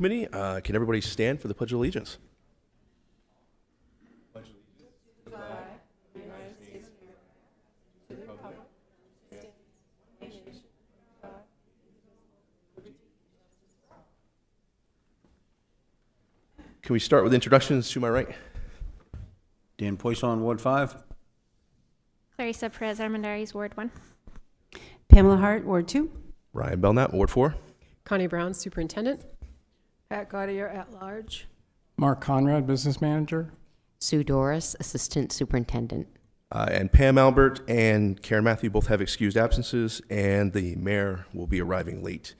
Committee, can everybody stand for the Pledge of Allegiance? Can we start with introductions to my right? Dan Poisson, Ward 5. Clarissa Perez Armendariz, Ward 1. Pamela Hart, Ward 2. Ryan Belknap, Ward 4. Connie Brown, Superintendent. Pat Gaudier at large. Mark Conrad, Business Manager. Sue Doris, Assistant Superintendent. And Pam Albert and Karen Matthew both have excused absences, and the mayor will be arriving late.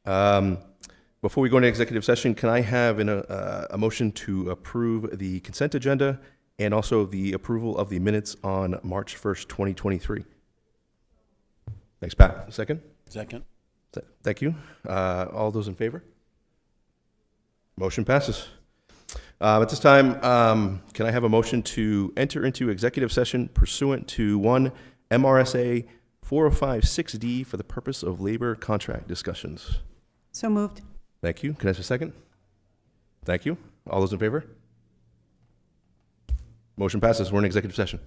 Before we go into executive session, can I have a motion to approve the consent agenda and also the approval of the minutes on March 1st, 2023? Thanks, Pat. Second? Second. Thank you. All those in favor? Motion passes. At this time, can I have a motion to enter into executive session pursuant to 1 MRSA 4056D for the purpose of labor contract discussions? So moved. Thank you. Can I have a second? Thank you. All those in favor? Motion passes. We're in executive session.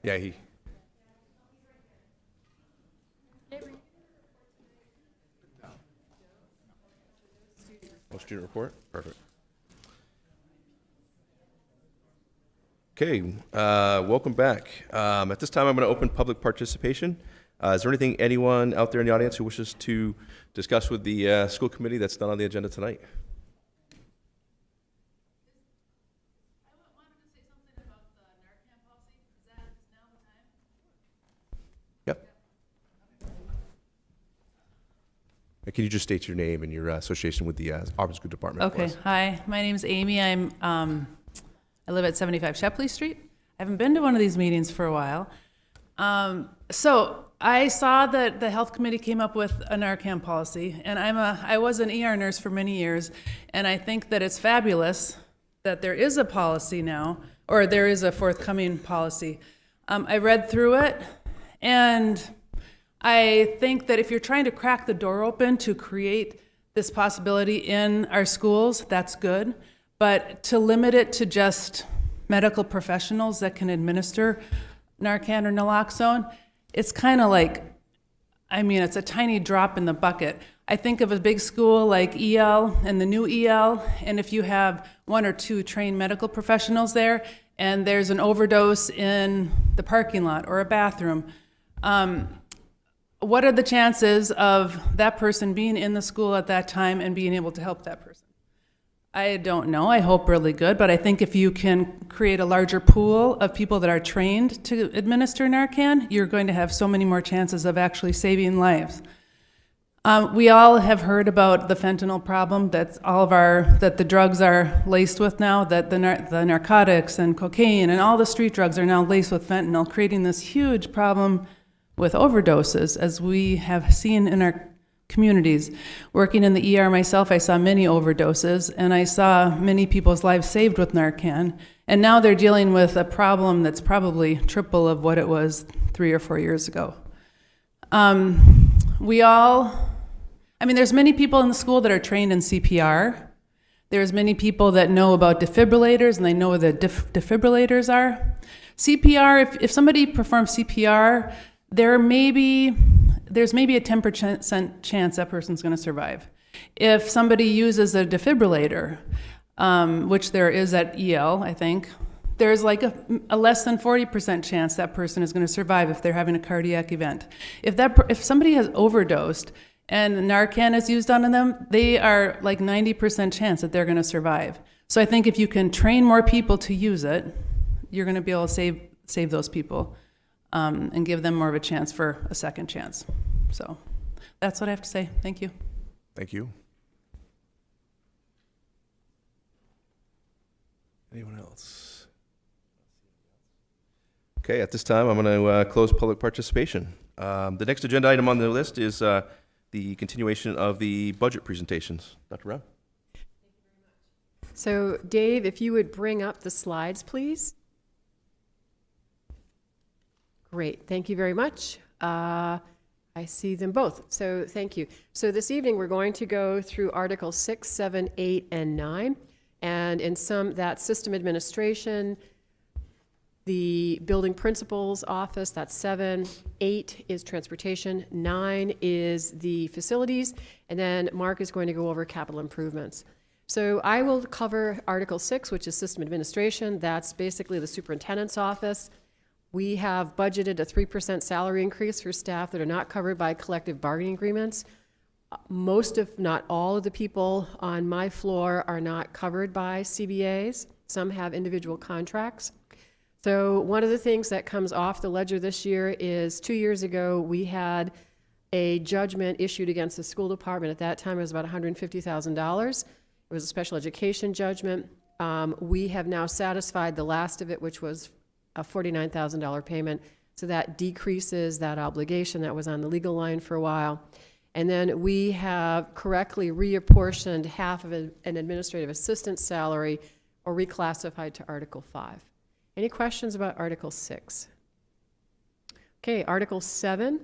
Yeah, he. Oh, student report? Perfect. Okay, welcome back. At this time, I'm going to open public participation. Is there anyone out there in the audience who wishes to discuss with the school committee that's not on the agenda tonight? Yep. Can you just state your name and your association with the Auburn School Department? for Okay, us? hi, my name's Amy. I live at 75 Shepley Street. I haven't been to one of these meetings for a while. So I saw that the health committee came up with a Narcan policy, and I was an ER nurse for many years, and I think that it's fabulous that there is a policy now, or there is a forthcoming policy. I read through it, and I think that if you're trying to crack the door open to create this possibility in our schools, that's good. But to limit it to just medical professionals that can administer Narcan or naloxone, it's kind of like, it's a tiny drop in the bucket. I think of a big school like EL and the new EL, and if you have 1 or 2 trained medical professionals there, and there's an overdose in the parking lot or a bathroom, what are the chances of that person being in the school at that time and being able to help that person? I don't know. I hope really good, but I think if you can create a larger pool of people that are trained to administer Narcan, you're going to have so many more chances of actually saving lives. We all have heard about the fentanyl problem that the drugs are laced with now, that the narcotics and cocaine and all the street drugs are now laced with fentanyl, creating this huge problem with overdoses, as we have seen in our communities. Working in the ER myself, I saw many overdoses, and I saw many people's lives saved with Narcan. And now they're dealing with a problem that's probably triple of what it was 3 or 4 years ago. There's many people in the school that are trained in CPR. There's many people that know about defibrillators, and they know what the defibrillators are. CPR, if somebody performs CPR, there's maybe a 10% chance that person's going to survive. If somebody uses a defibrillator, which there is at EL, I think, there's like a less than 40% chance that person is going to survive if they're having a cardiac event. If somebody has overdosed and Narcan is used on them, they are like 90% chance that they're going to survive. So I think if you can train more people to use it, you're going to be able to save those people. And give them more of a chance for a second chance. So that's what I have to say. Thank you. Thank you. Anyone else? Okay, at this time, I'm going to close public participation. The next agenda item on the list is the continuation of the budget presentations. Dr. Brown? So Dave, if you would bring up the slides, please. Great, thank you very much. I see them both, so thank you. So this evening, we're going to go through Articles 6, 7, 8, and 9. And in that system administration, the building principals office, that's 7. 8 is transportation. 9 is the facilities. And then Mark is going to go over capital improvements. So I will cover Article 6, which is system administration. That's basically the superintendent's office. We have budgeted a 3% salary increase for staff that are not covered by collective bargaining agreements. Most, if not all, of the people on my floor are not covered by CBAs. Some have individual contracts. So one of the things that comes off the ledger this year is 2 years ago, we had a judgment issued against the school department. At that time, it was about $150,000. It was a special education judgment. We have now satisfied the last of it, which was a $49,000 payment. So that decreases that obligation that was on the legal line for a while. And then we have correctly reapportioned half of an administrative assistant salary or reclassified to Article 5. Any questions about Article 6? Okay, Article 7.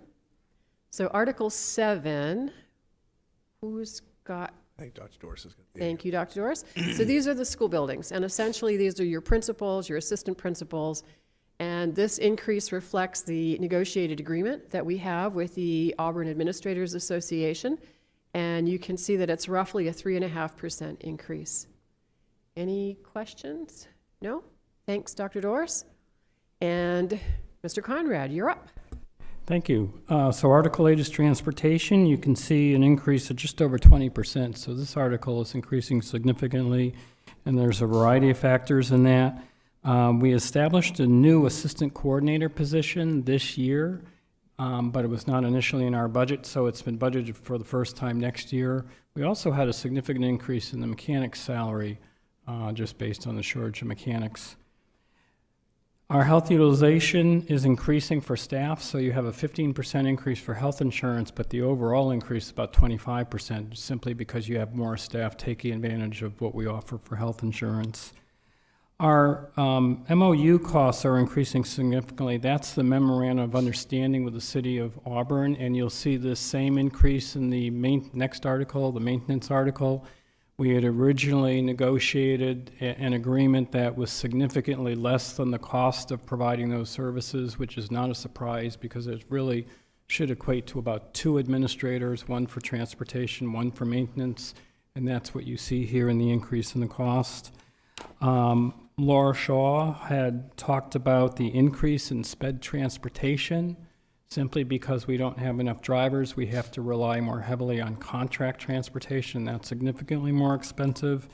So Article 7 Who's got, I think Dr. Doris is going to. thank you, Dr. Doris. So these are the school buildings, and essentially these are your principals, your assistant principals, and this increase reflects the negotiated agreement that we have with the Auburn Administrators Association, and you can see that it's roughly a 3.5% increase. Any questions? No? Thanks, Dr. Doris. And Mr. Conrad, you're up. Thank you. So Article 8 is transportation. You can see an increase of just over 20%. So this article is increasing significantly, and there's a variety of factors in that. We established a new assistant coordinator position this year, but it was not initially in our budget, so it's been budgeted for the first time next year. We also had a significant increase in the mechanic's salary, just based on the shortage of mechanics. Our health utilization is increasing for staff, so you have a 15% increase for health insurance, but the overall increase is about 25%, simply because you have more staff taking advantage of what we offer for health insurance. Our MOU costs are increasing significantly. That's the Memorandum of Understanding with the City of Auburn, and you'll see the same increase in the next article, the maintenance article. We had originally negotiated an agreement that was significantly less than the cost of providing those services, which is not a surprise because it really should equate to about 2 administrators, 1 for transportation, 1 for maintenance, and that's what you see here in the increase in the cost. Laura Shaw had talked about the increase in sped transportation. Simply because we don't have enough drivers, we have to rely more heavily on contract transportation. That's significantly more expensive.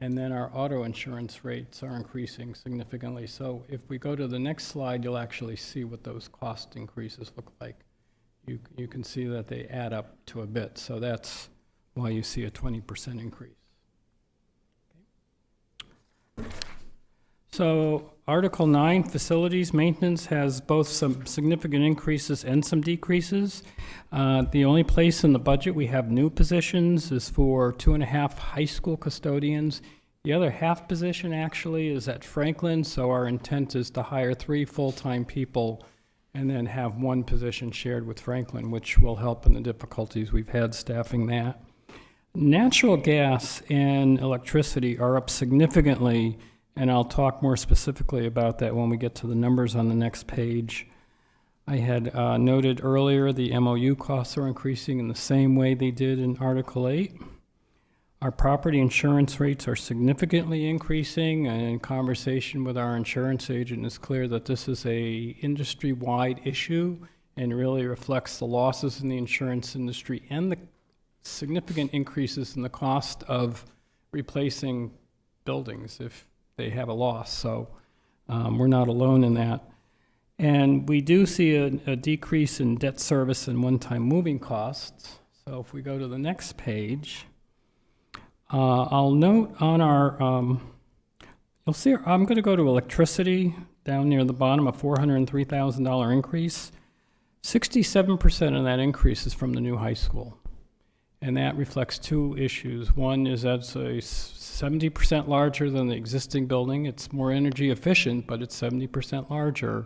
And then our auto insurance rates are increasing significantly. So if we go to the next slide, you'll actually see what those cost increases look like. You can see that they add up to a bit. So that's why you see a 20% increase. So Article 9, facilities maintenance, has both some significant increases and some decreases. The only place in the budget we have new positions is for 2.5 high school custodians. The other half position actually is at Franklin, so our intent is to hire 3 full-time people and then have 1 position shared with Franklin, which will help in the difficulties we've had staffing that. Natural gas and electricity are up significantly, and I'll talk more specifically about that when we get to the numbers on the next page. I had noted earlier the MOU costs are increasing in the same way they did in Article 8. Our property insurance rates are significantly increasing, and in conversation with our insurance agent, it's clear that this is a industry-wide issue and really reflects the losses in the insurance industry and the significant increases in the cost of replacing buildings if they have a loss, so we're not alone in that. And we do see a decrease in debt service and one-time moving costs. So if we go to the next page, I'll note on our, you'll see, I'm going to go to electricity down near the bottom, a $403,000 increase. 67% of that increase is from the new high school. And that reflects 2 issues. One is that's a 70% larger than the existing building. It's more energy efficient, but it's 70% larger.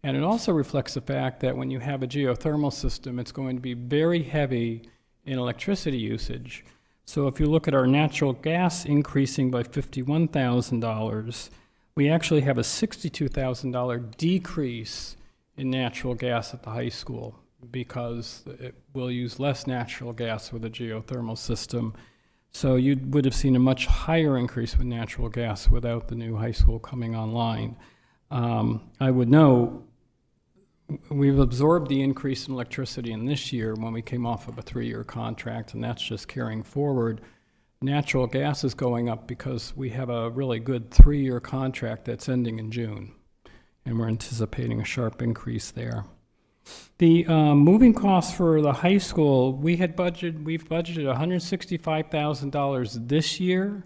And it also reflects the fact that when you have a geothermal system, it's going to be very heavy in electricity usage. So if you look at our natural gas increasing by $51,000, we actually have a $62,000 decrease in natural gas at the high school, because it will use less natural gas with a geothermal system. So you would have seen a much higher increase with natural gas without the new high school coming online. I would know we've absorbed the increase in electricity in this year when we came off of a 3-year contract, and that's just carrying forward. Natural gas is going up because we have a really good 3-year contract that's ending in June, and we're anticipating a sharp increase there. The moving costs for the high school, we've budgeted $165,000 this year.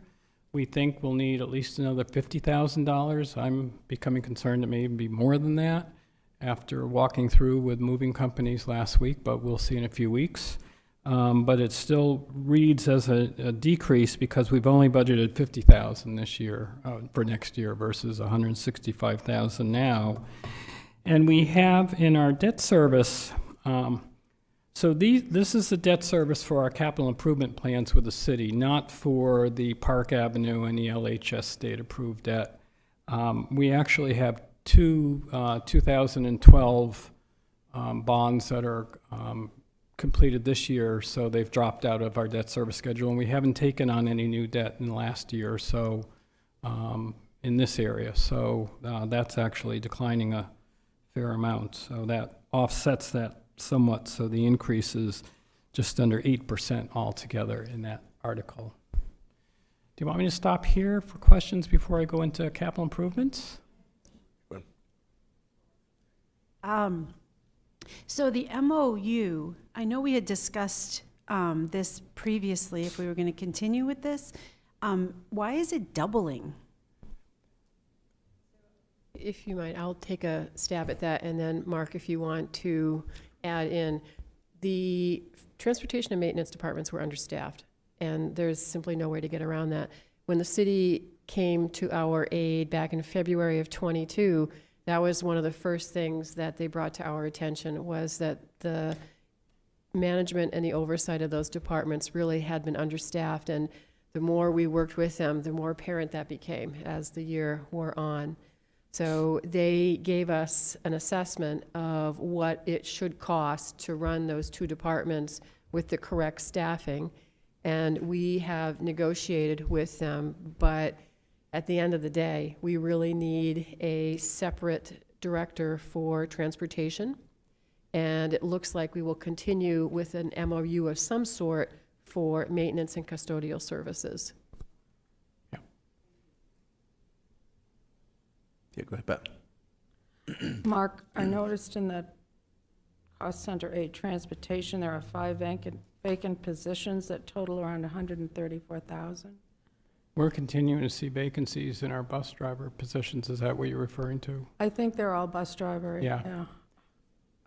We think we'll need at least another $50,000. I'm becoming concerned it may even be more than that after walking through with moving companies last week, but we'll see in a few weeks. But it still reads as a decrease because we've only budgeted $50,000 this year for next year versus $165,000 now. And we have in our debt service So this is the debt service for our capital improvement plans with the city, not for the Park Avenue and the LHS state-approved debt. We actually have two 2012 bonds that are completed this year, so they've dropped out of our debt service schedule, and we haven't taken on any new debt in the last year or so in this area. So that's actually declining a fair amount. So that offsets that somewhat, so the increase is just under 8% altogether in that article. Do you want me to stop here for questions before I go into capital improvements? So the MOU, I know we had discussed this previously, if we were going to continue with this. Why is it doubling? If you might, I'll take a stab at that, and then Mark, if you want to add in. The transportation and maintenance departments were understaffed, and there's simply no way to get around that. When the city came to our aid back in February of '22, that was one of the first things that they brought to our attention, was that the management and the oversight of those departments really had been understaffed, and the more we worked with them, the more apparent that became as the year wore on. So they gave us an assessment of what it should cost to run those two departments with the correct staffing, and we have negotiated with them, but at the end of the day, we really need a separate director for transportation, and it looks like we will continue with an MOU of some sort for maintenance and custodial services. Yeah, go ahead, Pat. Mark, I noticed in the cost center aid transportation, there are 5 vacant positions that total around 134,000. We're continuing to see vacancies in our bus driver positions. Is that what you're referring to? I think they're all bus driver. Yeah.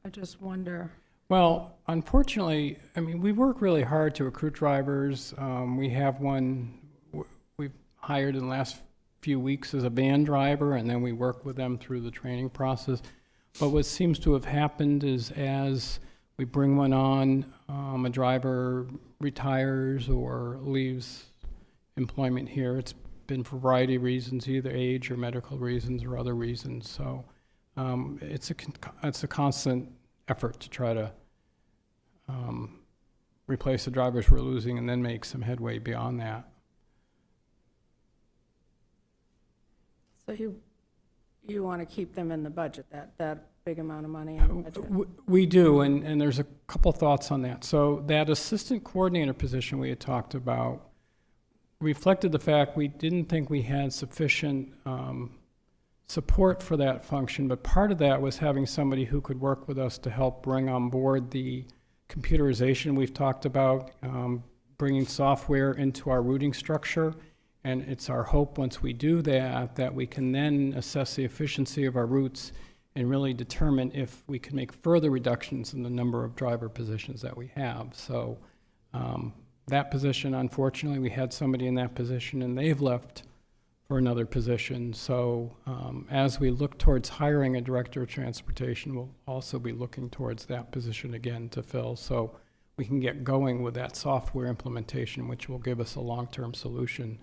I just wonder. Well, unfortunately, I mean, we work really hard to recruit drivers. We have one we've hired in the last few weeks as a van driver, and then we work with them through the training process. But what seems to have happened is, as we bring one on, a driver retires or leaves employment here. It's been for a variety of reasons, either age or medical reasons or other reasons. So it's a constant effort to try to replace the drivers we're losing and then make some headway beyond that. So you want to keep them in the budget, that big amount of money in the budget? We do, and there's a couple thoughts on that. So that assistant coordinator position we had talked about reflected the fact we didn't think we had sufficient support for that function, but part of that was having somebody who could work with us to help bring on board the computerization we've talked about, bringing software into our routing structure. And it's our hope, once we do that, that we can then assess the efficiency of our routes and really determine if we can make further reductions in the number of driver positions that we have. So that position, unfortunately, we had somebody in that position and they've left for another position. So as we look towards hiring a director of transportation, we'll also be looking towards that position again to fill, so we can get going with that software implementation, which will give us a long-term solution,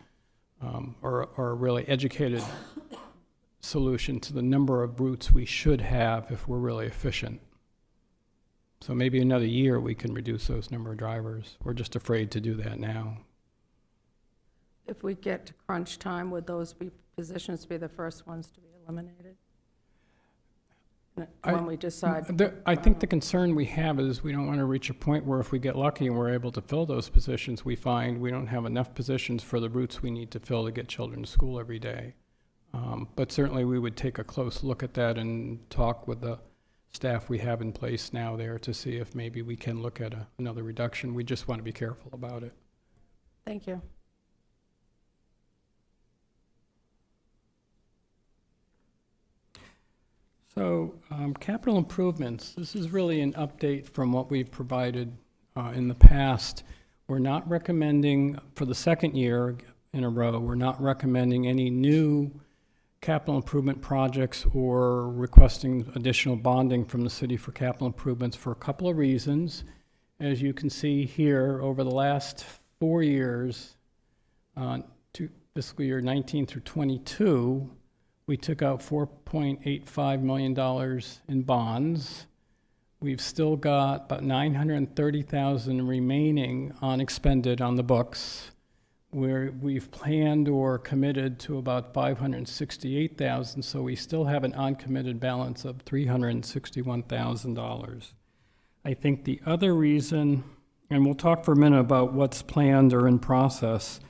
or a really educated solution to the number of routes we should have if we're really efficient. So maybe another year we can reduce those number of drivers. We're just afraid to do that now. If we get to crunch time, would those positions be the first ones to be eliminated? When we decide? I think the concern we have is we don't want to reach a point where if we get lucky and we're able to fill those positions, we find we don't have enough positions for the routes we need to fill to get children to school every day. But certainly we would take a close look at that and talk with the staff we have in place now there to see if maybe we can look at another reduction. We just want to be careful about it. Thank you. So capital improvements, this is really an update from what we've provided in the past. We're not recommending, for the second year in a row, we're not recommending any new capital improvement projects or requesting additional bonding from the city for capital improvements for a couple of reasons. As you can see here, over the last 4 years, to fiscal year 19 through 22, we took out $4.85 million in bonds. We've still got about $930,000 remaining unexpended on the books, where we've planned or committed to about $568,000, so we still have an uncommitted balance of $361,000. I think the other reason, and we'll talk for a minute about what's planned or in process,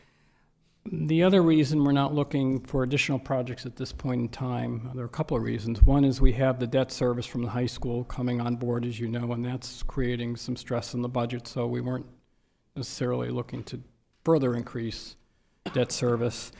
the other reason we're not looking for additional projects at this point in time, there are a couple of reasons. One is we have the debt service from the high school coming on board, as you know, and that's creating some stress in the budget, so we weren't necessarily looking to further increase debt service.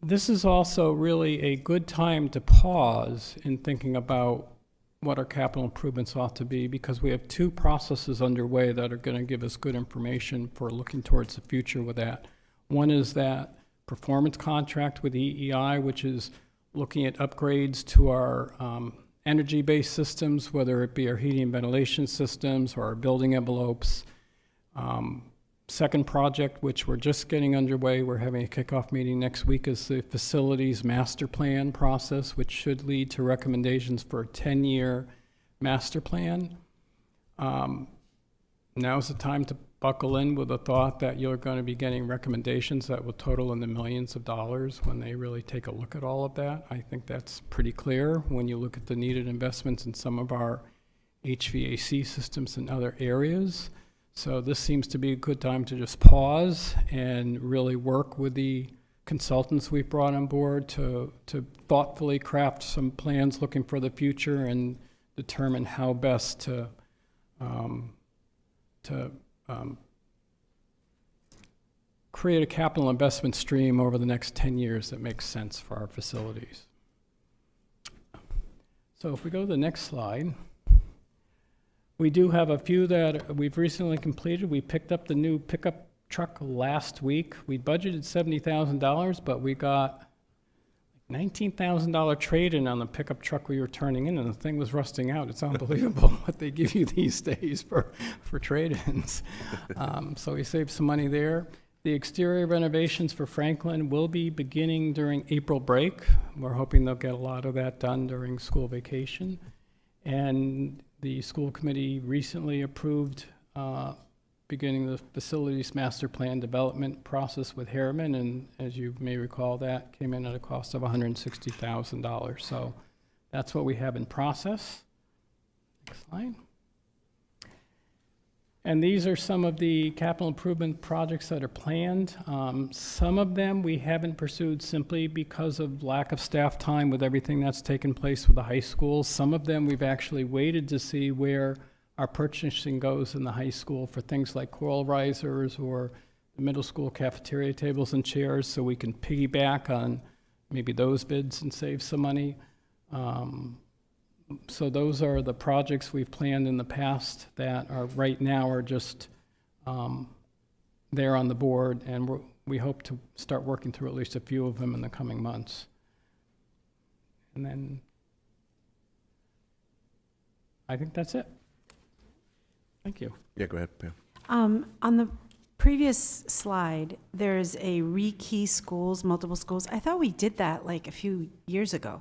This is also really a good time to pause in thinking about what our capital improvements ought to be, because we have 2 processes underway that are going to give us good information for looking towards the future with that. One is that performance contract with EEI, which is looking at upgrades to our energy-based systems, whether it be our heating and ventilation systems or our building envelopes. Second project, which we're just getting underway, we're having a kickoff meeting next week, is the facilities master plan process, which should lead to recommendations for a 10-year master plan. Now's the time to buckle in with the thought that you're going to be getting recommendations that will total in the millions of dollars when they really take a look at all of that. I think that's pretty clear when you look at the needed investments in some of our HVAC systems in other areas. So this seems to be a good time to just pause and really work with the consultants we've brought on board to thoughtfully craft some plans looking for the future and determine how best to create a capital investment stream over the next 10 years that makes sense for our facilities. So if we go to the next slide, we do have a few that we've recently completed. We picked up the new pickup truck last week. We budgeted $70,000, but we got $19,000 trade-in on the pickup truck we were turning in, and the thing was rusting out. It's unbelievable what they give you these days for trade-ins. So we saved some money there. The exterior renovations for Franklin will be beginning during April break. We're hoping they'll get a lot of that done during school vacation. And the school committee recently approved beginning the facilities master plan development process with Harriman, and as you may recall, that came in at a cost of $160,000. So that's what we have in process. Next slide. And these are some of the capital improvement projects that are planned. Some of them we haven't pursued simply because of lack of staff time with everything that's taken place with the high school. Some of them we've actually waited to see where our purchasing goes in the high school for things like coral risers or the middle school cafeteria tables and chairs, so we can piggyback on maybe those bids and save some money. So those are the projects we've planned in the past that are right now are just there on the board, and we hope to start working through at least a few of them in the coming months. And then I think that's it. Thank you. Yeah, go ahead, Pam. On the previous slide, there's a rekey schools, multiple schools. I thought we did that like a few years ago.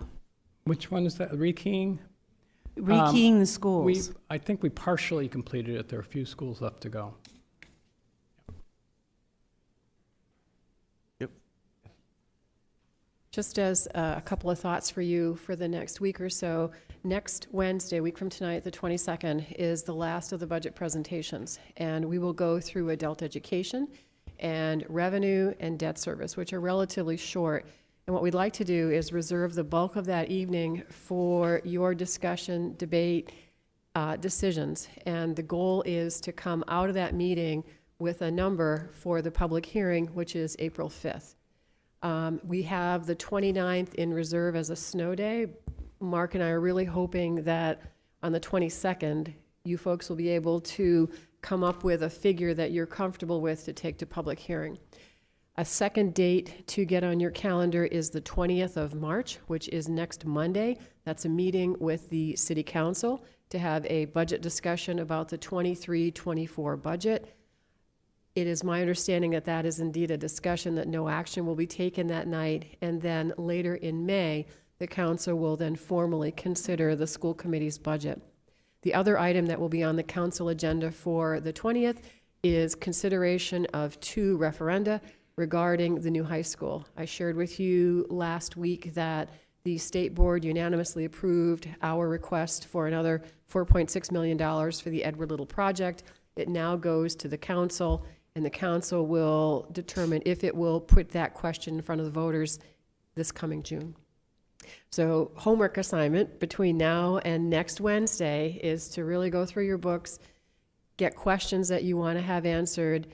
Which one is that? Rekeying? Rekeying the schools. I think we partially completed it. There are a few schools left to go. Yep. Just as a couple of thoughts for you for the next week or so, next Wednesday, a week from tonight, the 22nd, is the last of the budget presentations. And we will go through adult education and revenue and debt service, which are relatively short. And what we'd like to do is reserve the bulk of that evening for your discussion, debate, decisions. And the goal is to come out of that meeting with a number for the public hearing, which is April 5th. We have the 29th in reserve as a snow day. Mark and I are really hoping that on the 22nd, you folks will be able to come up with a figure that you're comfortable with to take to public hearing. A second date to get on your calendar is the 20th of March, which is next Monday. That's a meeting with the City Council, to have a budget discussion about the 23-24 budget. It is my understanding that that is indeed a discussion, that no action will be taken that night, and then later in May, the council will then formally consider the school committee's budget. The other item that will be on the council agenda for the 20th is consideration of 2 referenda regarding the new high school. I shared with you last week that the state board unanimously approved our request for another $4.6 million for the Edward Little project. It now goes to the council, and the council will determine if it will put that question in front of the voters this coming June. So homework assignment between now and next Wednesday is to really go through your books, get questions that you want to have answered,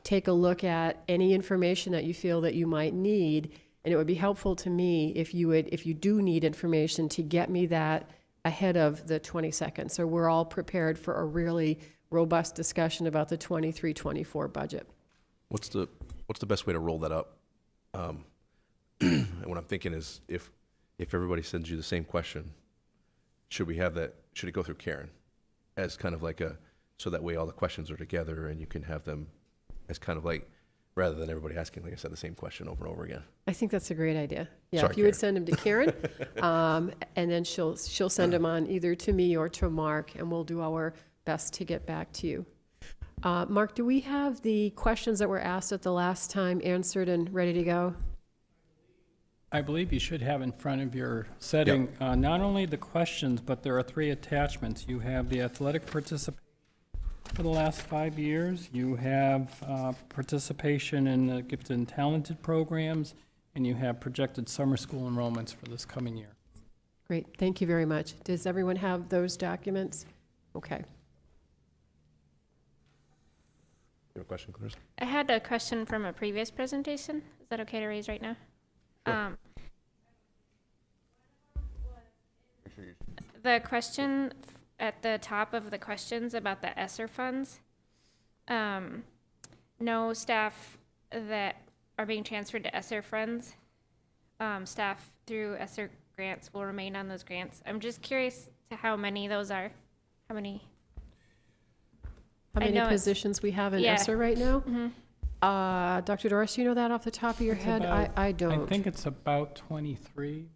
take a look at any information that you feel that you might need, and it would be helpful to me if you do need information, to get me that ahead of the 22nd. So we're all prepared for a really robust discussion about the 23-24 budget. What's the best way to roll that up? And what I'm thinking is, if everybody sends you the same question, should it go through Karen as kind of like so that way all the questions are together and you can have them as kind of like, rather than everybody asking, like I said, the same question over and over again? I think that's a great idea. Yeah, Sorry, if you would Karen. send them to Karen, and then she'll send them on either to me or to Mark, and we'll do our best to get back to you. Mark, do we have the questions that were asked at the last time answered and ready to go? I believe you should have in front of your setting, not only the questions, but there are 3 attachments. You have the athletic participation for the last 5 years. You have participation in the gifted and talented programs, and you have projected summer school enrollments for this coming year. Great, thank you very much. Does everyone have those documents? Okay. You have a question, Clarissa? I had a question from a previous presentation. Is that okay to raise right now? The question at the top of the questions about the ESSER funds, no staff that are being transferred to ESSER funds, staff through ESSER grants will remain on those grants. I'm just curious to how many those are. How many How many know it's- positions we have in Yeah. ESSER right now? Dr. Doris, do you know that off the top of your It's head? about- I don't. I think it's about 23.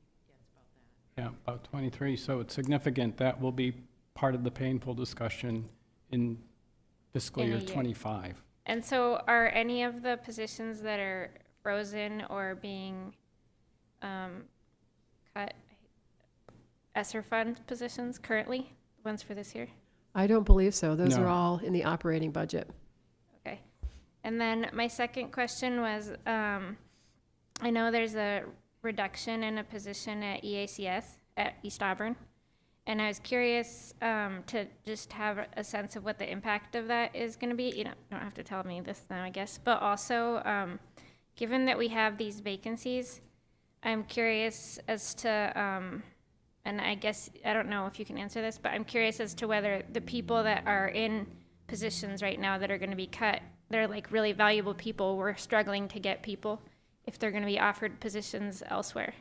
Yeah, about 23, so it's significant. That will be part of the painful discussion in fiscal In a year year. 25. And so are any of the positions that are frozen or being cut ESSER fund positions currently, ones for this year? I don't believe so. Those No. are all in the operating budget. Okay. And then my second question was, I know there's a reduction in a position at EACS at East Auburn. And I was curious to just have a sense of what the impact of that is going to be. You don't have to tell me this now, I guess. But also, given that we have these vacancies, I'm curious as to, and I guess, I don't know if you can answer this, but I'm curious as to whether the people that are in positions right now that are going to be cut, they're like really valuable people. We're struggling to get people if they're going to be offered positions elsewhere.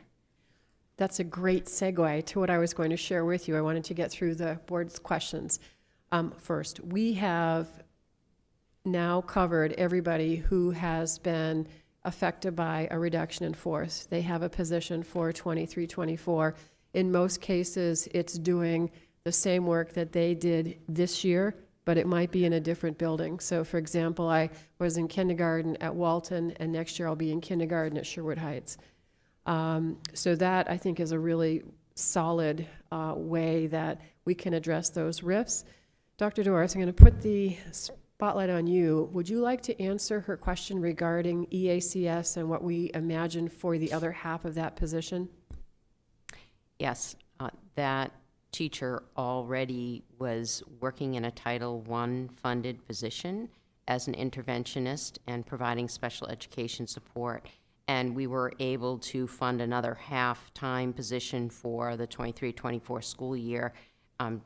That's a great segue to what I was going to share with you. I wanted to get through the board's questions. First, we have now covered everybody who has been affected by a reduction in force. They have a position for 23-24. In most cases, it's doing the same work that they did this year, but it might be in a different building. So for example, I was in kindergarten at Walton, and next year I'll be in kindergarten at Sherwood Heights. So that, I think, is a really solid way that we can address those rifts. Dr. Doris, I'm going to put the spotlight on you. Would you like to answer her question regarding EACS and what we imagine for the other half of that position? Yes, that teacher already was working in a Title I funded position as an interventionist and providing special education support. And we were able to fund another half-time position for the 23-24 school year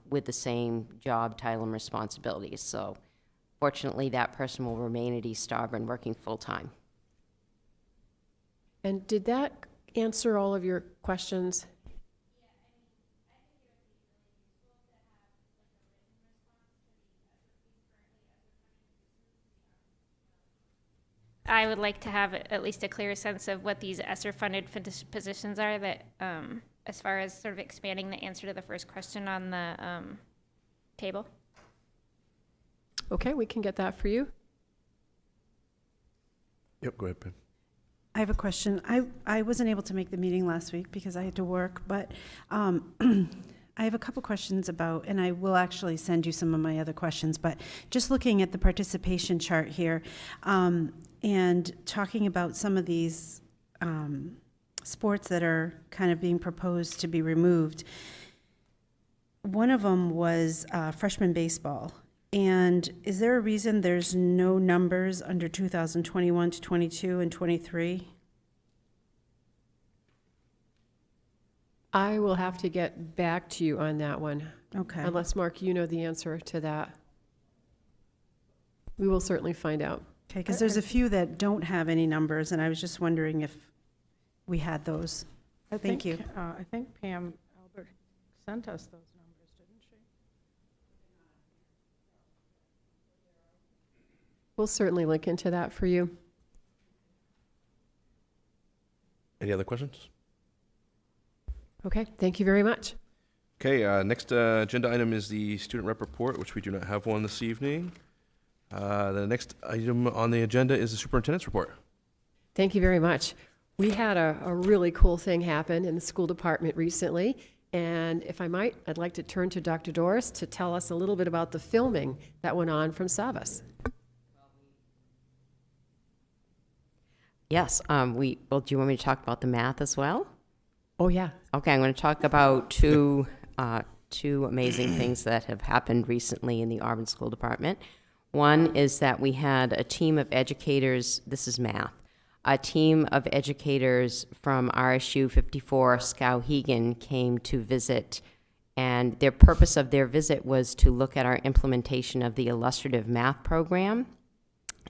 with the same job title and responsibilities. So fortunately, that person will remain at East Auburn working full-time. And did that answer all of your questions? I would like to have at least a clearer sense of what these ESSER-funded positions are that, as far as sort of expanding the answer to the first question on the table. Okay, we can get that for you. Yep, go ahead, Pam. I have a question. I wasn't able to make the meeting last week because I had to work, but I have a couple questions about, and I will actually send you some of my other questions, but just looking at the participation chart here, and talking about some of these sports that are kind of being proposed to be removed. One of them was freshman baseball. And is there a reason there's no numbers under 2021 to 22 and 23? I will have to get back to you on that one. Okay. Unless, Mark, you know the answer to that. We will certainly find out. Okay, because there's a few that don't have any numbers, and I was just wondering if we had those. Thank you. I think Pam Albert sent us those numbers, didn't she? We'll certainly look into that for you. Any other questions? Okay, thank you very much. Okay, next agenda item is the student rep report, which we do not have one this evening. The next item on the agenda is the superintendent's report. Thank you very much. We had a really cool thing happen in the school department recently, and if I might, I'd like to turn to Dr. Doris to tell us a little bit about the filming that went on from Savas. Yes, well, do you want me to talk about the math as well? Oh, yeah. Okay, I'm going to talk about two amazing things that have happened recently in the Auburn School Department. One is that we had a team of educators, this is math, a team of educators from RSU 54 Skowhegan came to visit, and their purpose of their visit was to look at our implementation of the illustrative math program.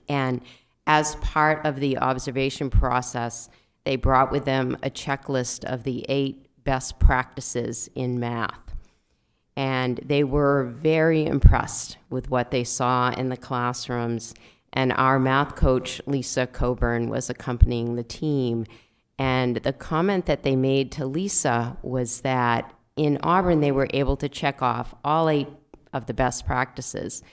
And as part of the observation process, they brought with them a checklist of the 8 best practices in math. And they were very impressed with what they saw in the classrooms. And our math coach, Lisa Coburn, was accompanying the team. And the comment that they made to Lisa was that in Auburn, they were able to check off all 8 of the best practices.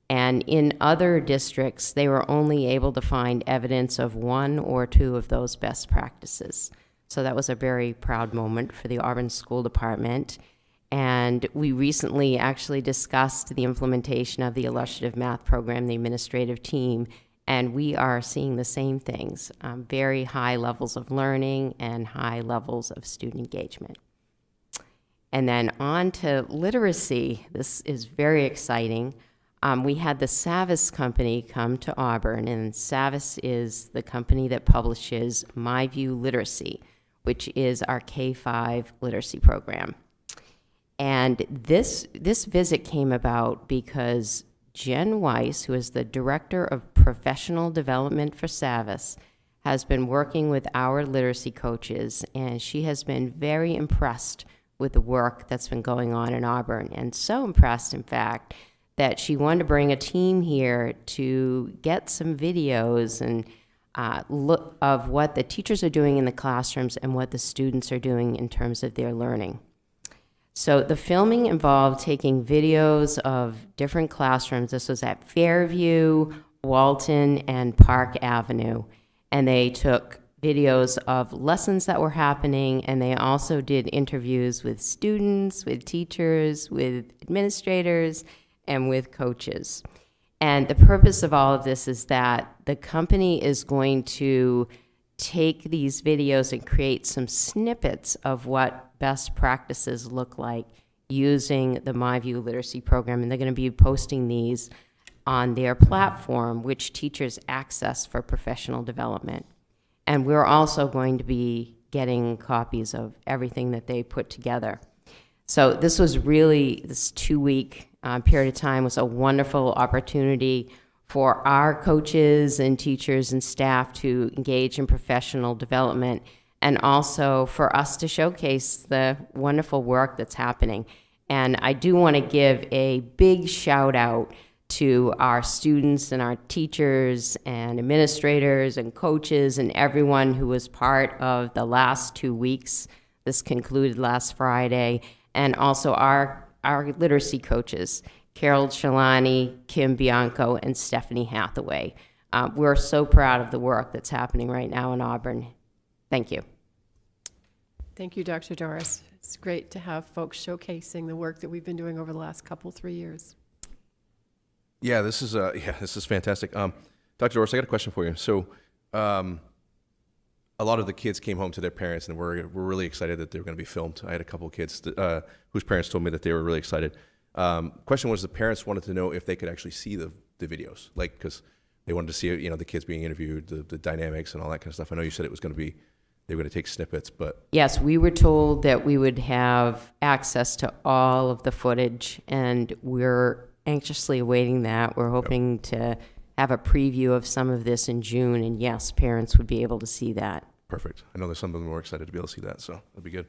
And in other districts, they were only able to find evidence of 1 or 2 of those best practices. So that was a very proud moment for the Auburn School Department. And we recently actually discussed the implementation of the illustrative math program, the administrative team, and we are seeing the same things, very high levels of learning and high levels of student engagement. And then on to literacy. This is very exciting. We had the Savas Company come to Auburn, and Savas is the company that publishes My View Literacy, which is our K-5 literacy program. And this visit came about because Jen Weiss, who is the Director of Professional Development for Savas, has been working with our literacy coaches, and she has been very impressed with the work that's been going on in Auburn, and so impressed, in fact, that she wanted to bring a team here to get some videos and look of what the teachers are doing in the classrooms and what the students are doing in terms of their learning. So the filming involved taking videos of different classrooms. This was at Fairview, Walton, and Park Avenue. And they took videos of lessons that were happening, and they also did interviews with students, with teachers, with administrators, and with coaches. And the purpose of all of this is that the company is going to take these videos and create some snippets of what best practices look like using the MyView Literacy program, and they're going to be posting these on their platform, which teachers access for professional development. And we're also going to be getting copies of everything that they put together. So this was really, this 2-week period of time was a wonderful opportunity for our coaches and teachers and staff to engage in professional development, and also for us to showcase the wonderful work that's happening. And I do want to give a big shout out to our students and our teachers and administrators and coaches and everyone who was part of the last 2 weeks. This concluded last Friday. And also our literacy coaches, Carol Shalani, Kim Bianco, and Stephanie Hathaway. We're so proud of the work that's happening right now in Auburn. Thank you. Thank you, Dr. Doris. It's great to have folks showcasing the work that we've been doing over the last 3 years. Yeah, this is fantastic. Dr. Doris, I got a question for you. So, a lot of the kids came home to their parents, and we're really excited that they were going to be filmed. I had a couple of kids whose parents told me that they were really excited. Question was, the parents wanted to know if they could actually see the videos, like, because they wanted to see, the kids being interviewed, the dynamics and all that kind of stuff. I know you said it was going to be, they were going to take snippets, but Yes, we were told that we would have access to all of the footage, and we're anxiously awaiting that. We're hoping to have a preview of some of this in June, and yes, parents would be able to see that. perfect. I know there's some of them more excited to be able to see that, so that'd be good.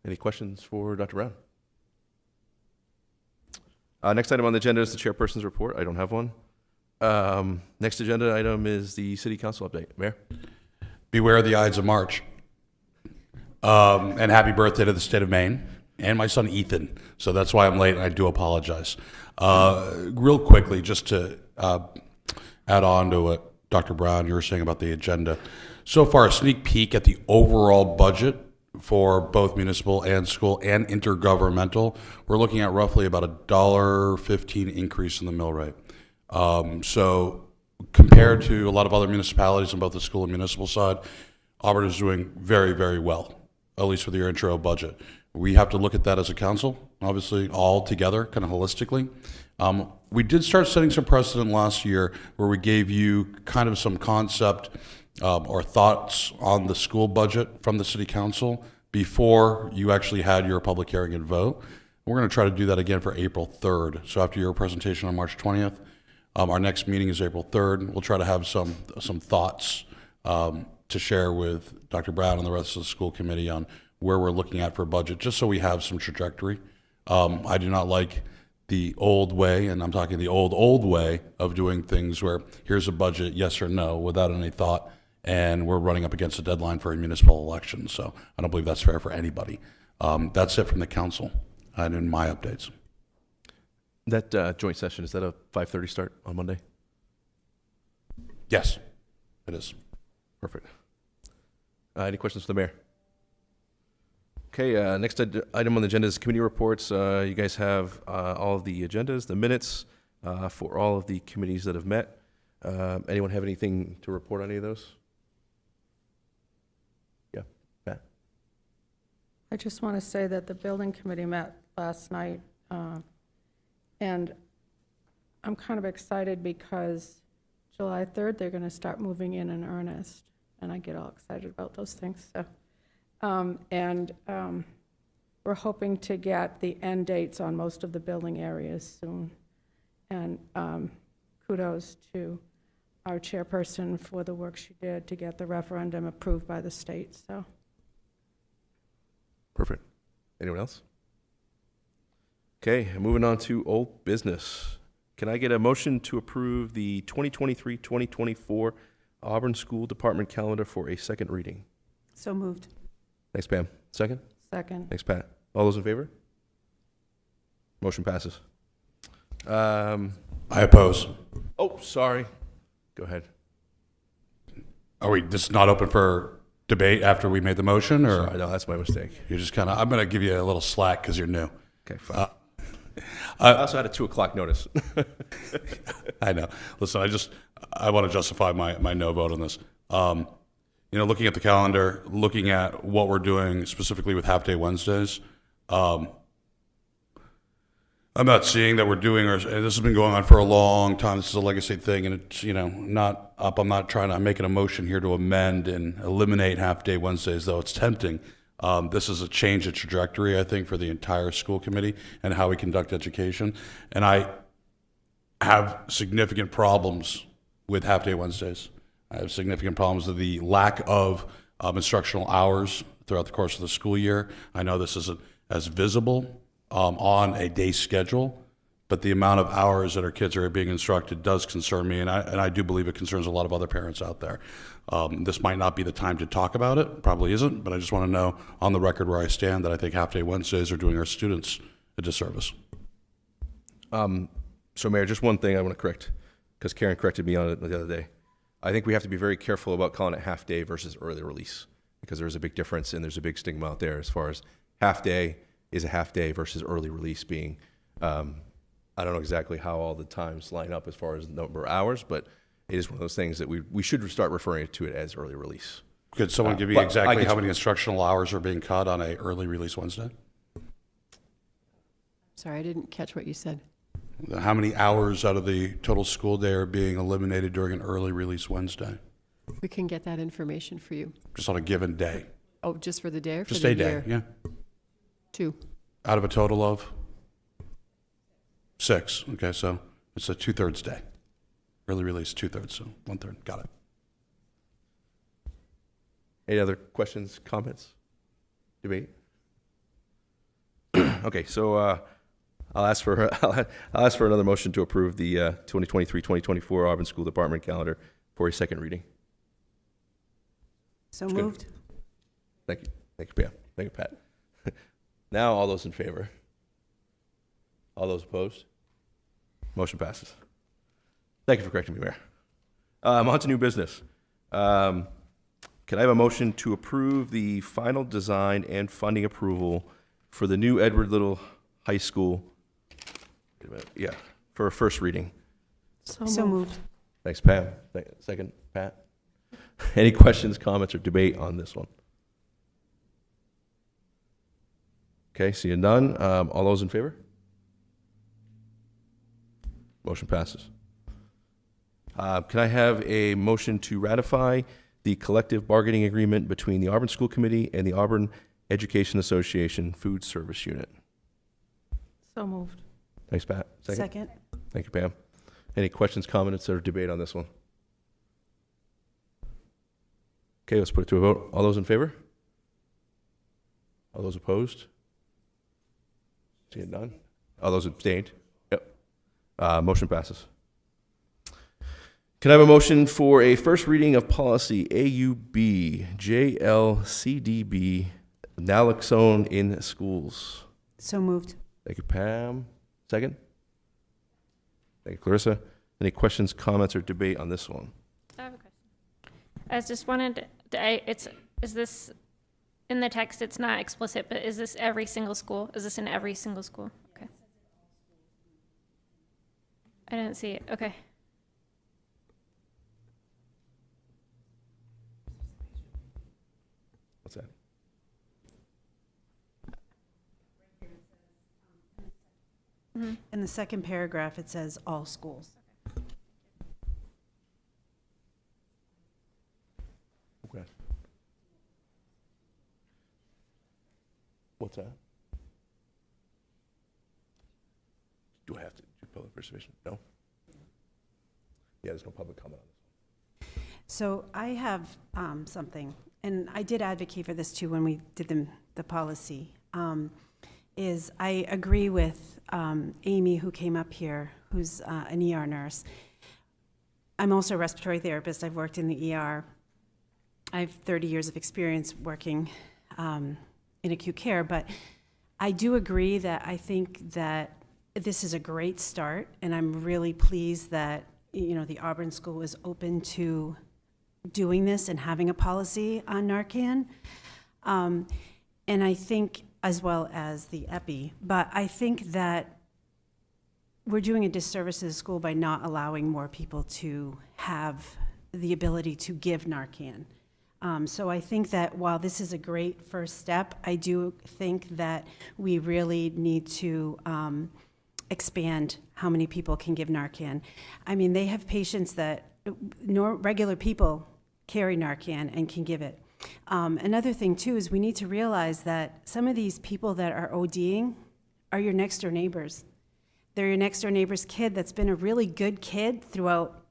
Any questions for Dr. Brown? Next item on the agenda is the chairperson's report. I don't have one. Next agenda item is the city council update. Mayor? Beware the Ides of March. And happy birthday to the state of Maine and my son Ethan. So that's why I'm late, and I do apologize. Real quickly, just to add on to what Dr. Brown, you were saying about the agenda. So far, a sneak peek at the overall budget for both municipal and school and intergovernmental. We're looking at roughly about $1.15 increase in the mill rate. So compared to a lot of other municipalities on both the school and municipal side, Auburn is doing very, very well, at least with your intro budget. We have to look at that as a council, obviously, all together, kind of holistically. We did start setting some precedent last year where we gave you kind of some concept or thoughts on the school budget from the city council before you actually had your public hearing and vote. We're going to try to do that again for April 3rd. So after your presentation on March 20th, our next meeting is April 3rd. We'll try to have some thoughts to share with Dr. Brown and the rest of the school committee on where we're looking at for budget, just so we have some trajectory. I do not like the old way, and I'm talking the old way of doing things where here's a budget, yes or no, without any thought, and we're running up against a deadline for a municipal election. So I don't believe that's fair for anybody. That's it from the council and in my updates. That joint session, is that a 5:30 start on Monday? Yes, it is. Perfect. Any questions for the mayor? Okay, next item on the agenda is committee reports. You guys have all of the agendas, the minutes for all of the committees that have met. Anyone have anything to report on any of those? Yeah, Pat? I just want to say that the building committee met last night, and I'm kind of excited because July 3rd, they're going to start moving in earnest, and I get all excited about those things. So, we're hoping to get the end dates on most of the building areas soon. And kudos to our chairperson for the work she did to get the referendum approved by the state. So, Perfect. Anyone else? Okay, moving on to old business. Can I get a motion to approve the 2023-2024 Auburn School Department calendar for a second reading? So moved. Thanks, Pam. Second? second. Thanks, Pat. All those in favor? Motion passes. I oppose. Oh, sorry. Go ahead. This is not open for debate after we made the motion, or Sorry, no, that's my mistake. you're just kind of, I'm going to give you a little slack because you're new. Okay, fine. I also had a 2 o'clock notice. I know. Listen, I want to justify my no vote on this. Looking at the calendar, looking at what we're doing specifically with half-day Wednesdays, I'm not seeing that we're doing, or this has been going on for a long time. This is a legacy thing, and it's, not up. I'm not trying to make an motion here to amend and eliminate half-day Wednesdays, though it's tempting. This is a change of trajectory, I think, for the entire school committee and how we conduct education. And I have significant problems with half-day Wednesdays. I have significant problems with the lack of instructional hours throughout the course of the school year. I know this isn't as visible on a day schedule, but the amount of hours that our kids are being instructed does concern me, and I do believe it concerns a lot of other parents out there. This might not be the time to talk about it, probably isn't, but I just want to know on the record where I stand that I think half-day Wednesdays are doing our students a disservice. So Mayor, just one thing I want to correct, because Karen corrected me on it the other day. I think we have to be very careful about calling it half-day versus early release, because there's a big difference and there's a big stigma out there as far as half-day is a half-day versus early release being, I don't know exactly how all the times line up as far as the number of hours, but it is one of those things that we should start referring to it as early release. Could someone give me but I exactly get how you. many instructional hours are being cut on a early release Wednesday? Sorry, I didn't catch what you said. How many hours out of the total school day are being eliminated during an early release Wednesday? We can get that information for you. Just on a given day? Oh, just for the day or for Just the a day, year? yeah. 2. Out of a total of 6. Okay, so it's a 2/3 day. Early release, 2/3, so 1/3. Got it. Any other questions, comments, debate? Okay, so I'll ask for another motion to approve the 2023-2024 Auburn School Department calendar for a second reading. So good. moved. Thank you, Pam. Thank you, Pat. Now, all those in favor? All those opposed? Motion passes. Thank you for correcting me, Mayor. On to new business. Can I have a motion to approve the final design and funding approval for the new Edward Little High School? Wait a minute. Yeah, for a first reading. So moved. Thanks, Pam. Second, Pat. Any questions, comments, or debate on this one? Okay, seeing none. All those in favor? Motion passes. Can I have a motion to ratify the collective bargaining agreement between the Auburn School Committee and the Auburn Education Association Food Service Unit? So moved. Thanks, Pat. Second. Thank you, Pam. Any questions, comments, or debate on this one? Okay, let's put it to a vote. All those in favor? All those opposed? Seeing none. All those abstained? Yep. Motion passes. Can I have a motion for a first reading of policy AUB JLCDB, naloxone in schools? So moved. Thank you, Pam. Second? Thank you, Clarissa. Any questions, comments, or debate on this one? I have a question. I just wanted is this, in the text, it's not explicit, but is this every single school? Is this in every single school? Okay. I didn't see it. Okay. What's that? In the second paragraph, it says all schools. Okay. What's that? Do I have to do public participation? No? Yeah, there's no public comment on this. So I have something, and I did advocate for this too when we did the policy, is I agree with Amy, who came up here, who's an ER nurse. I'm also a respiratory therapist. I've worked in the ER. I have 30 years of experience working in acute care, but I do agree that I think that this is a great start, and I'm really pleased that, you know, the Auburn School is open to doing this and having a policy on Narcan. And I think, as well as the EPI, but I think that we're doing a disservice to the school by not allowing more people to have the ability to give Narcan. So I think that while this is a great first step, I do think that we really need to expand how many people can give Narcan. I mean, they have patients that regular people carry Narcan and can give it. Another thing too is we need to realize that some of these people that are ODing are your next door neighbors. They're your next door neighbor's kid that's been a really good kid throughout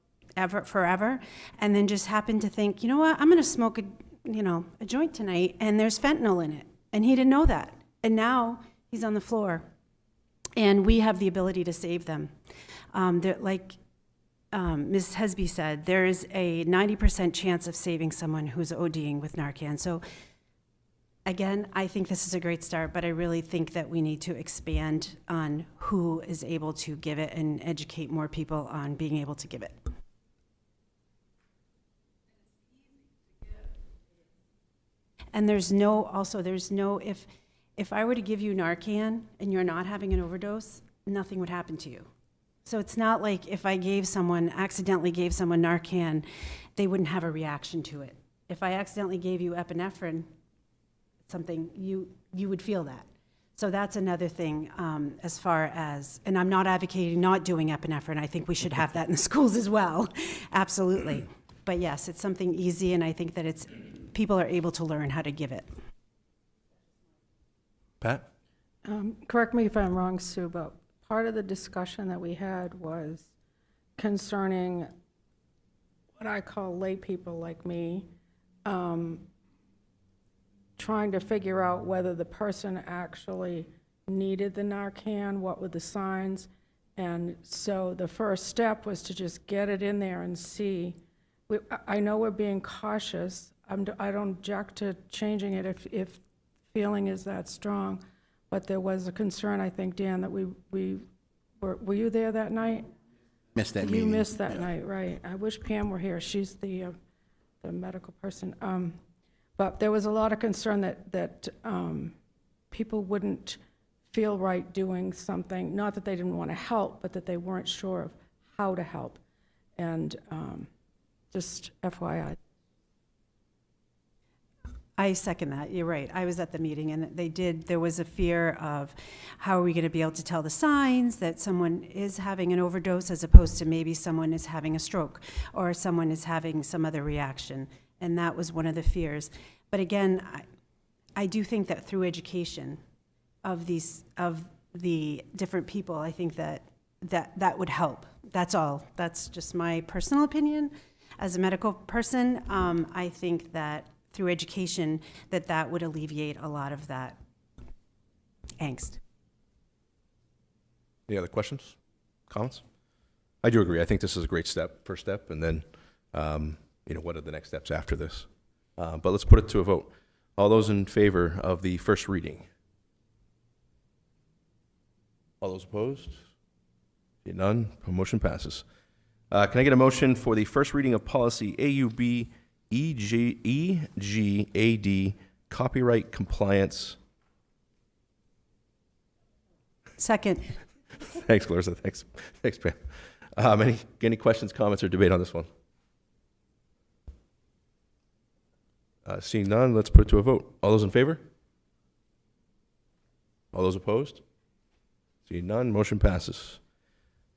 forever, and then just happened to think, you know what, I'm going to smoke a joint tonight, and there's fentanyl in it, and he didn't know that, and now he's on the floor And we have the ability to save them. Like Ms. Hesby said, there is a 90% chance of saving someone who's ODing with Narcan. So again, I think this is a great start, but I really think that we need to expand on who is able to give it and educate more people on being able to give it. And there's no, if I were to give you Narcan and you're not having an overdose, nothing would happen to you. So it's not like if I accidentally gave someone Narcan, they wouldn't have a reaction to it. If I accidentally gave you epinephrine, something, you would feel that. So that's another thing as far as, and I'm not advocating not doing epinephrine. I think we should have that in the schools as well, absolutely. But yes, it's something easy, and I think that people are able to learn how to give it. Pat? Correct me if I'm wrong, Sue, but part of the discussion that we had was concerning what I call lay people like me, trying to figure out whether the person actually needed the Narcan, what were the signs. And so the first step was to just get it in there and see. I know we're being cautious. I don't object to changing it if feeling is that strong. But there was a concern, I think, Dan, that were you there that night? Missed that You meeting. missed that night, right. I wish Pam were here. She's the medical person. But there was a lot of concern that people wouldn't feel right doing something, not that they didn't want to help, but that they weren't sure of how to help. And just FYI. I second that. You're right. I was at the meeting, and there was a fear of how are we going to be able to tell the signs that someone is having an overdose as opposed to maybe someone is having a stroke or someone is having some other reaction. And that was one of the fears. But again, I do think that through education of the different people, I think that would help. That's all. That's just my personal opinion. As a medical person, I think that through education, that would alleviate a lot of that angst. Any other questions, comments? I do agree. I think this is a great first step, and then, what are the next steps after this? But let's put it to a vote. All those in favor of the first reading? All those opposed? See none. Motion passes. Can I get a motion for the first reading of policy AUB EGAD, copyright compliance? Second. Thanks, Clarissa. Thanks, Pam. Any questions, comments, or debate on this one? Seeing none, let's put it to a vote. All those in favor? All those opposed? Seeing none, motion passes.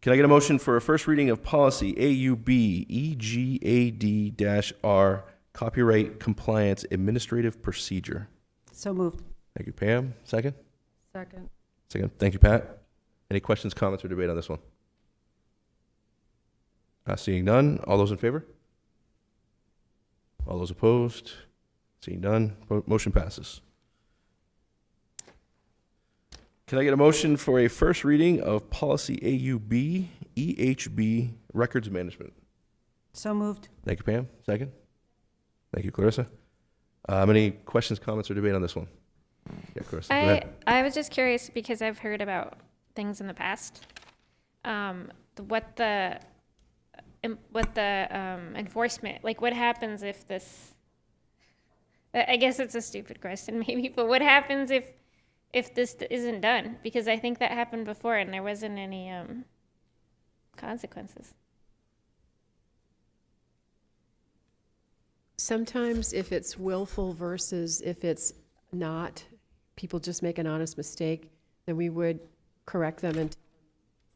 Can I get a motion for a first reading of policy AUB EGAD-R, copyright compliance administrative procedure? So moved. Thank you, Pam. Second? Second. Second. Thank you, Pat. Any questions, comments, or debate on this one? Seeing none, all those in favor? All those opposed? Seeing none, motion passes. Can I get a motion for a first reading of policy AUB EHB, records management? So moved. Thank you, Pam. Second? Thank you, Clarissa. Any questions, comments, or debate on this one? Yeah, Clarissa, go ahead. I was just curious because I've heard about things in the past. What the enforcement, like what happens if this, I guess it's a stupid question maybe, but what happens if this isn't done? Because I think that happened before and there wasn't any consequences. Sometimes if it's willful versus if it's not, people just make an honest mistake, then we would correct them and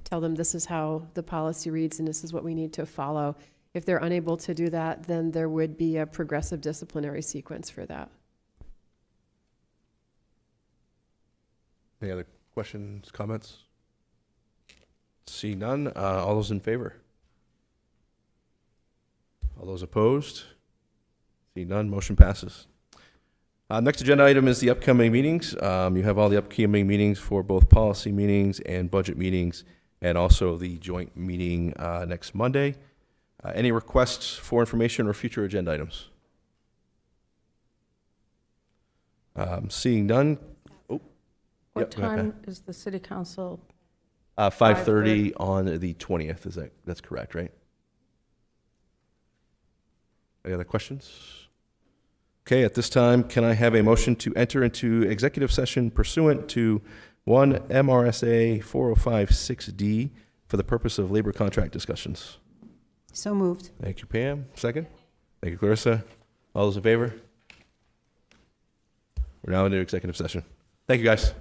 tell them this is how the policy reads and this is what we need to follow. If they're unable to do that, then there would be a progressive disciplinary sequence for that. Any other questions, comments? See none. All those in favor? All those opposed? See none. Motion passes. Next agenda item is the upcoming meetings. You have all the upcoming meetings for both policy meetings and budget meetings, and also the joint meeting next Monday. Any requests for information or future agenda items? Seeing none. Oh, What Yep, go ahead, time is the city council? 5:30 on the 20th. That's correct, right? Any other questions? Okay, at this time, can I have a motion to enter into executive session pursuant to 1 MRSA 4056D for the purpose of labor contract discussions? So moved. Thank you, Pam. Second? Thank you, Clarissa. All those in favor? We're now into executive session. Thank you, guys.